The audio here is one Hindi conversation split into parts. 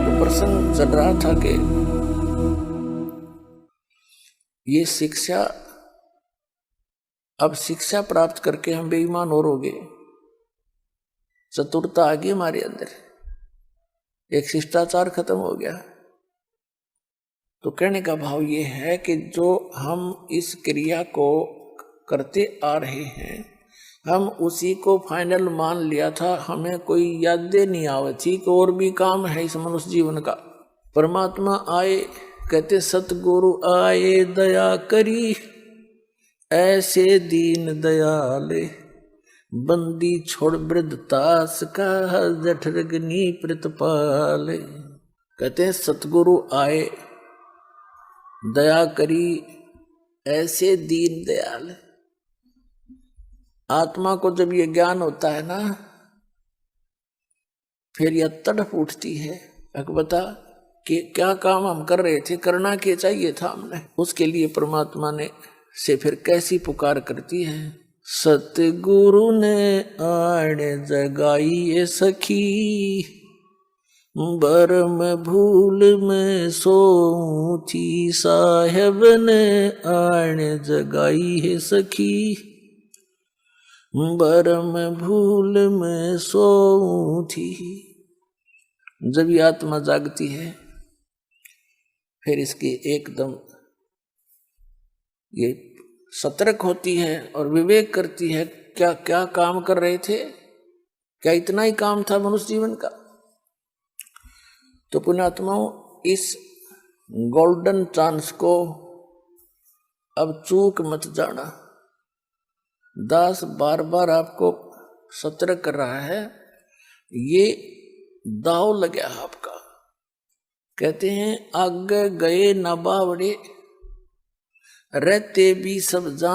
तो प्रसंग चल रहा था कि ये शिक्षा, अब शिक्षा प्राप्त करके हम बेईमान और हो गए, चतुरता आ गई हमारे अंदर, एक शिष्टाचार खत्म हो गया। तो कहने का भाव ये है कि जो हम इस क्रिया को करते आ रहे हैं, हम उसी को फाइनल मान लिया था, हमें कोई यादें नहीं आवे थी कि और भी काम है इस मनुष्य जीवन का। परमात्मा आए, कहते सतगुरु आए दया करी, ऐसे दीन दयाले, बंदी छोड़ वृद्धतास का जठरग्नि प्रतिपाले। कहते हैं सतगुरु आए दया करी, ऐसे दीन दयाल। आत्मा को जब ये ज्ञान होता है ना, फिर यह तड़प उठती है, बता कि क्या काम हम कर रहे थे, करना क्या चाहिए था हमने। उसके लिए परमात्मा ने से फिर कैसी पुकार करती है, सतगुरु ने आण जगाई सखी, बरम भूल में सोऊं थी, साहेब ने आण जगाई है सखी, बरम भूल में सोऊं थी। जब ये आत्मा जागती है, फिर इसकी एकदम ये सतर्क होती है और विवेक करती है, क्या क्या काम कर रहे थे, क्या इतना ही काम था मनुष्य जीवन का। तो पुण्यात्माओं, इस गोल्डन चांस को अब चूक मत जाना। दास बार बार आपको सतर्क कर रहा है, ये दाव लगा आपका। कहते हैं आगे गए न बावड़े, रहते भी सब जा,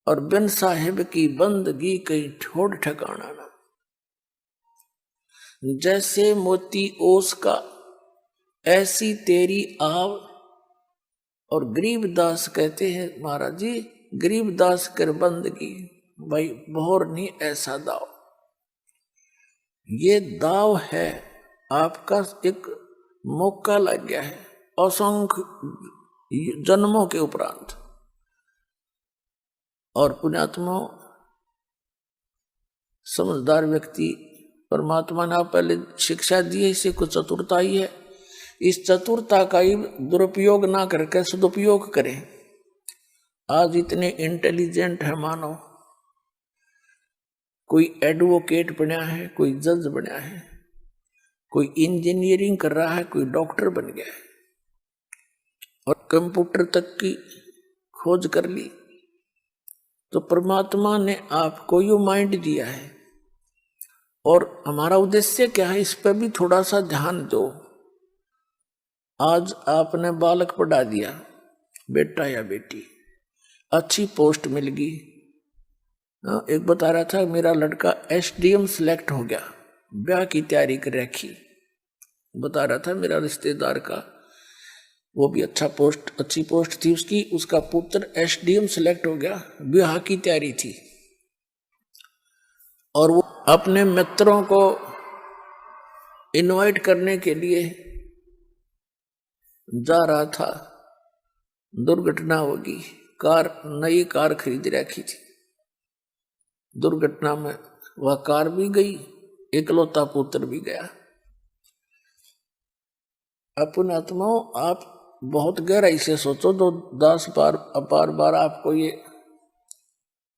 और बिन साहिब की बंदगी कहीं ठोड़ ठिकाना ना। जैसे मोती ओस का ऐसी तेरी आव, और गरीबदास कहते हैं महाराज जी, गरीबदास कर बंदगी भाई बोर नहीं ऐसा दाव। ये दाव है आपका, एक मौका लग गया है असंख्य जन्मों के उपरांत। और पुण्यात्मा समझदार व्यक्ति, परमात्मा ने पहले शिक्षा दी है, इसे कुछ चतुरता ही है, इस चतुरता का ही दुरुपयोग ना करके सदुपयोग करें। आज इतने इंटेलिजेंट है मानो, कोई एडवोकेट बना है, कोई जज बना है, कोई इंजीनियरिंग कर रहा है, कोई डॉक्टर बन गया है, और कंप्यूटर तक की खोज कर ली। तो परमात्मा ने आपको यो माइंड दिया है, और हमारा उद्देश्य क्या है, इस पर भी थोड़ा सा ध्यान दो। आज आपने बालक पढ़ा दिया, बेटा या बेटी, अच्छी पोस्ट मिल गई। एक बता रहा था मेरा लड़का एसडीएम सिलेक्ट हो गया, ब्याह की तैयारी कर रखी। बता रहा था मेरा रिश्तेदार का, वो भी अच्छा पोस्ट, अच्छी पोस्ट थी उसकी, उसका पुत्र एसडीएम सिलेक्ट हो गया, ब्याह की तैयारी थी। और वो अपने मित्रों को इनवाइट करने के लिए जा रहा था, दुर्घटना होगी। नई कार खरीद रखी थी, दुर्घटना में वह कार भी गई, इकलौता पुत्र भी गया। अपन आत्माओं, आप बहुत गहराई से सोचो, तो 10 बार अपार बार आपको ये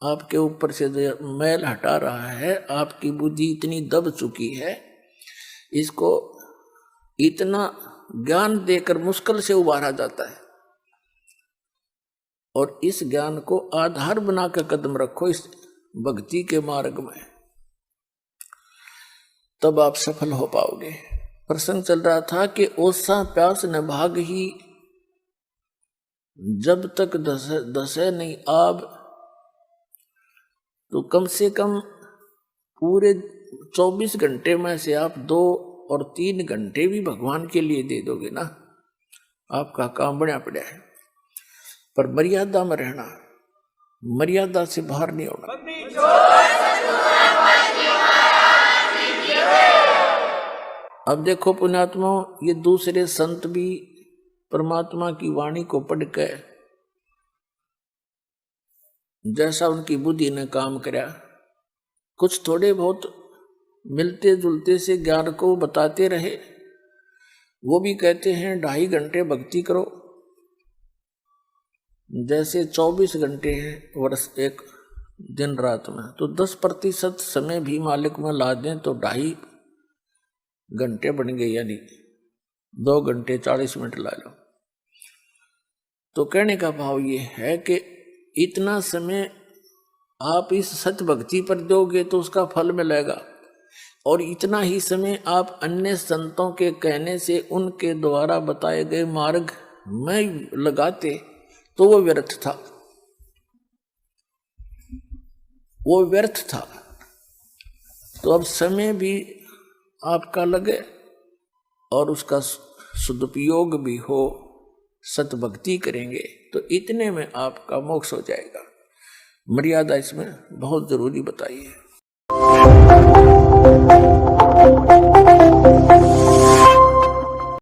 आपके ऊपर से जो मैल हटा रहा है, आपकी बुद्धि इतनी दब चुकी है, इसको इतना ज्ञान देकर मुश्किल से उबारा जाता है। और इस ज्ञान को आधार बनाकर कदम रखो इस भक्ति के मार्ग में, तब आप सफल हो पाओगे। प्रसंग चल रहा था कि ओसा प्यास न भाग ही, जब तक दसे नहीं आब। तो कम से कम पूरे 24 घंटे में से आप 2 और 3 घंटे भी भगवान के लिए दे दोगे ना, आपका काम बढ़िया पड़ा है। पर मर्यादा में रहना, मर्यादा से बाहर नहीं होना। अब देखो पुण्यात्मा, ये दूसरे संत भी परमात्मा की वाणी को पढ़कर जैसा उनकी बुद्धि ने काम किया, कुछ थोड़े बहुत मिलते जुलते से ज्ञान को बताते रहे। वो भी कहते हैं 2.5 घंटे भक्ति करो, जैसे 24 घंटे हैं वर्ष एक दिन रात में, तो 10% समय भी मालिक में ला दें तो 2.5 घंटे बन गए, यानी 2 घंटे 40 मिनट ला लो। तो कहने का भाव ये है कि इतना समय आप इस सत्य भक्ति पर दोगे तो उसका फल मिलेगा, और इतना ही समय आप अन्य संतों के कहने से उनके द्वारा बताए गए मार्ग में लगाते तो वो व्यर्थ था, वो व्यर्थ था। तो अब समय भी आपका लगे और उसका सदुपयोग भी हो, सतभक्ति करेंगे तो इतने में आपका मोक्ष हो जाएगा। मर्यादा इसमें बहुत जरूरी बताई है।